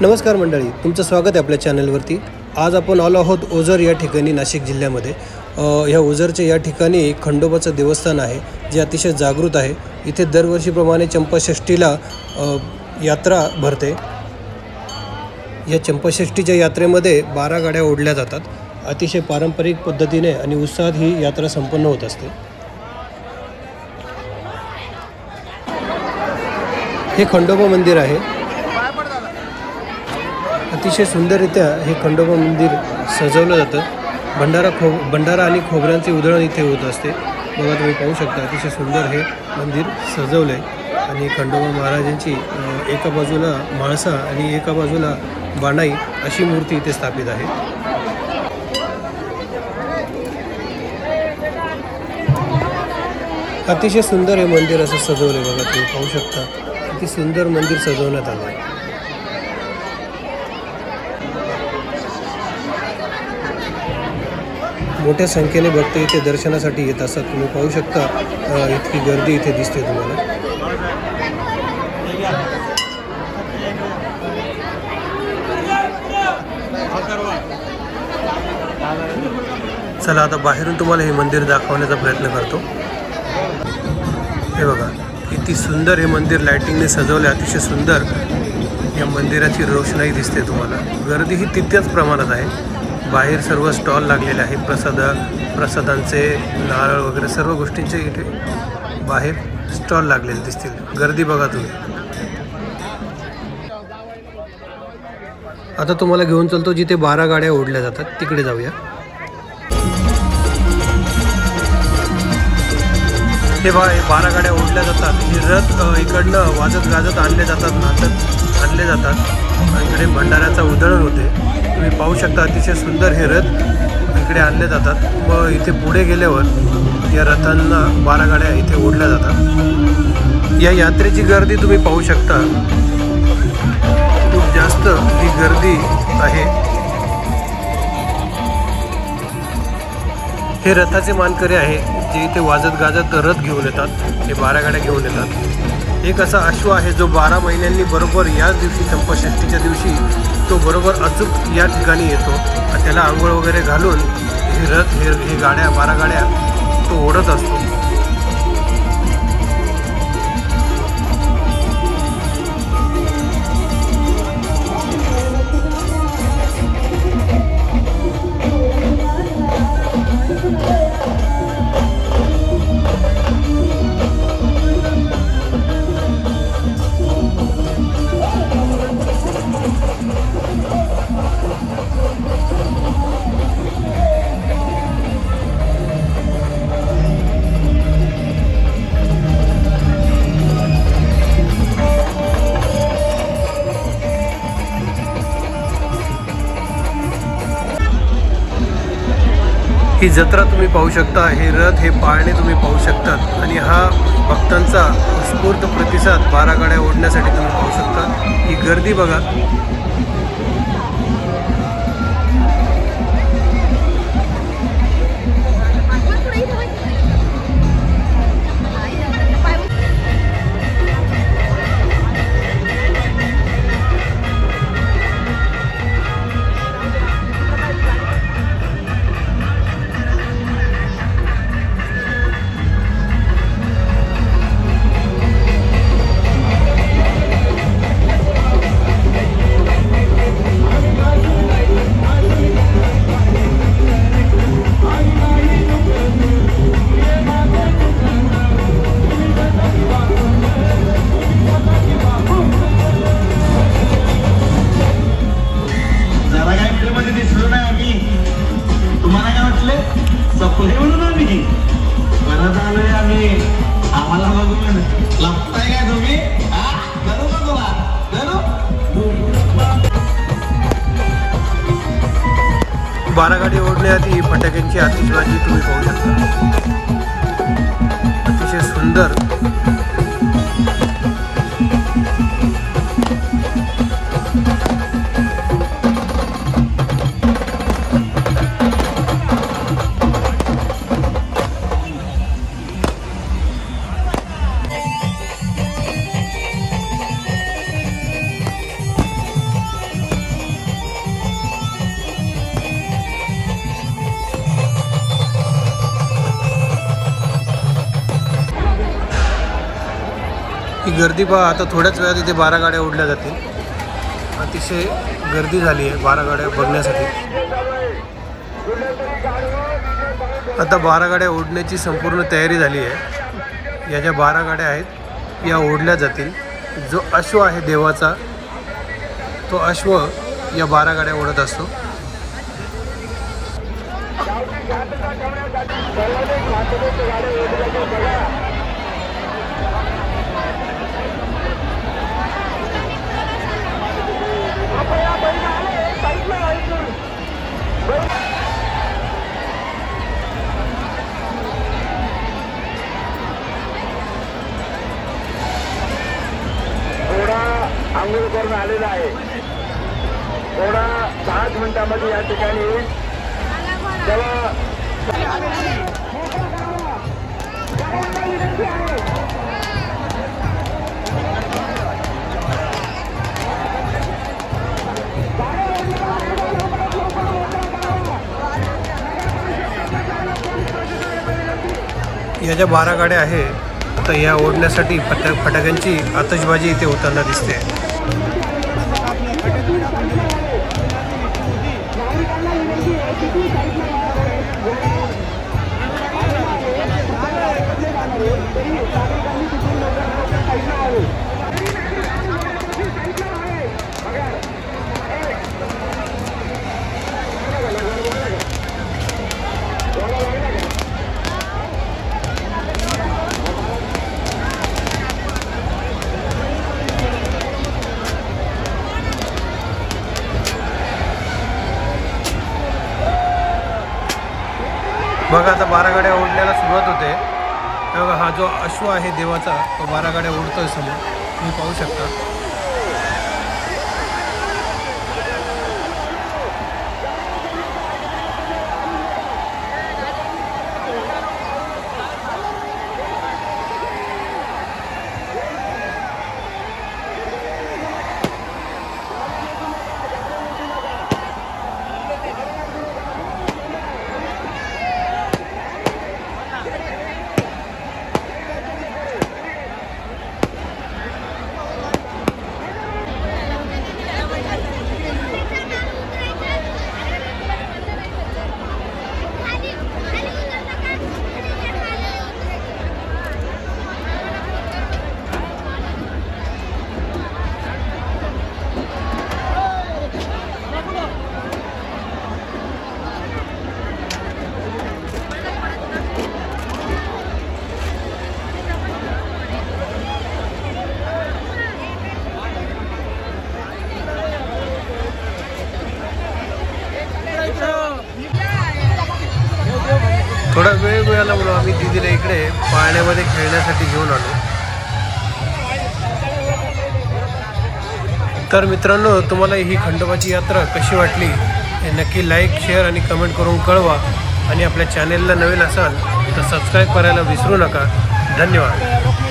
नमस्कार मंडळी, तुमचं स्वागत आहे आपल्या चॅनलवरती। आज आपण आलो आहोत ओझर या ठिकाणी, नाशिक जिल्ह्यामध्ये। ह्या ओझरच्या या ठिकाणी खंडोबाचं देवस्थान आहे, जे अतिशय जागृत आहे। इथे दरवर्षीप्रमाणे चंपाषष्ठीला यात्रा भरते। या चंपाषष्ठीच्या यात्रेमध्ये 12 गाड्या ओढल्या जातात। अतिशय पारंपरिक पद्धतीने आणि उत्साहात ही यात्रा संपन्न होत असते। हे खंडोबा मंदिर आहे। अतिशय सुंदररित्या हे खंडोबा मंदिर सजवलं जातं। भंडारा आणि खोबऱ्यांचे उधळण इथे होत असते। बघा, तुम्ही पाहू शकता अतिशय सुंदर हे मंदिर सजवलं आहे। आणि खंडोबा महाराजांची एका बाजूला म्हाळसा आणि एका बाजूला बाणाई अशी मूर्ती इथे स्थापित आहे। अतिशय सुंदर हे मंदिर असं सजवलं आहे। बघा, तुम्ही पाहू शकता किती सुंदर मंदिर सजवण्यात आलं आहे। मोठ्या संख्येने भक्त इथे दर्शनासाठी येत असतात। तुम्ही पाहू शकता इतकी गर्दी इथे दिसते तुम्हाला। चला आता बाहेरून तुम्हाला हे मंदिर दाखवण्याचा प्रयत्न करतो। हे बघा, किती सुंदर हे मंदिर लाइटिंगने सजवले। अतिशय सुंदर या मंदिराची रोषणाई दिसते तुम्हाला। गर्दी ही तितक्याच प्रमाणात आहे। बाहेर सर्व स्टॉल लागलेले आहे। प्रसादांचे नारळ वगैरे सर्व गोष्टींचे इथे बाहेर स्टॉल लागलेले दिसतील। गर्दी बघा तुम्ही। आता तुम्हाला घेऊन चलतो जिथे 12 गाड्या ओढल्या जातात, तिकडे जाऊया। हे बघा, 12 गाड्या ओढल्या जातात। हे रथ इकडनं वाजत गाजत आणले जातात, नाचत आणले जातात। इकडे भंडाऱ्याचा उधळण होते। तुम्ही पाहू शकता अतिशय सुंदर हे रथ इकडे आणले जातात। मग इथे पुढे गेल्यावर या रथांना 12 गाड्या इथे ओढल्या जातात। या यात्रेची गर्दी तुम्ही पाहू शकता, खूप जास्त ही गर्दी आहे। हे रथाचे मानकरी आहे, जे इथे वाजत गाजत रथ घेऊन येतात। हे 12 गाड्या घेऊन येतात। एक असा अश्व आहे जो 12 महिन्यांनी बरोबर याच दिवशी चंपाषष्ठीच्या दिवशी तो बरोबर अचूक या ठिकाणी येतो। त्याला आंघोळ वगैरे घालून हे रथ हे गाड्या 12 गाड्या तो ओढत असतो। ही जत्रा तुम्ही पाहू शकता। हे रथ हे पाळणे तुम्ही पाहू शकतात। आणि हा भक्तांचा उत्स्फूर्त प्रतिसाद 12 गाड्या ओढण्यासाठी तुम्ही पाहू शकता। ही गर्दी बघा। आम्हाला बघून लपताय काय तुम्ही? 12 गाडी ओढण्याआधी फटाक्यांची आतिषबाजी तुम्ही पाहू शकता। अतिशय सुंदर गर्दी पहा, आता थोड्याच वेळात इथे 12 गाड्या ओढल्या जातील. अतिशय गर्दी झाली आहे 12 गाड्या बघण्यासाठी. आता 12 गाड्या ओढण्याची संपूर्ण तयारी झाली आहे. या ज्या 12 गाड्या आहेत या ओढल्या जातील. जो अश्व आहे देवाचा तो अश्व या 12 गाड्या ओढत असतो. आंघोळ करून आलेला आहे. थोडा 5 मिनिटांमध्ये या ठिकाणी त्याला या ज्या 12 गाड्या आहे तर या ओढण्यासाठी फटाक्यांची आतषबाजी इथे होताना दिसते. बघा आता 12 गाड्या ओढण्याला सुरुवात होते. तेव्हा हा जो अश्व आहे देवाचा तो 12 गाड्या ओढतोय समोर तुम्ही पाहू शकता. थोडा वेळ मिळाला म्हणून आम्ही दीदीला इकडे पाण्यामध्ये खेळण्यासाठी घेऊन आलो. तर मित्रांनो, तुम्हाला ही खंडोबाची यात्रा कशी वाटली हे नक्की लाईक, शेअर आणि कमेंट करून कळवा. आणि आपल्या चॅनेलला नवीन असाल तर सबस्क्राईब करायला विसरू नका. धन्यवाद.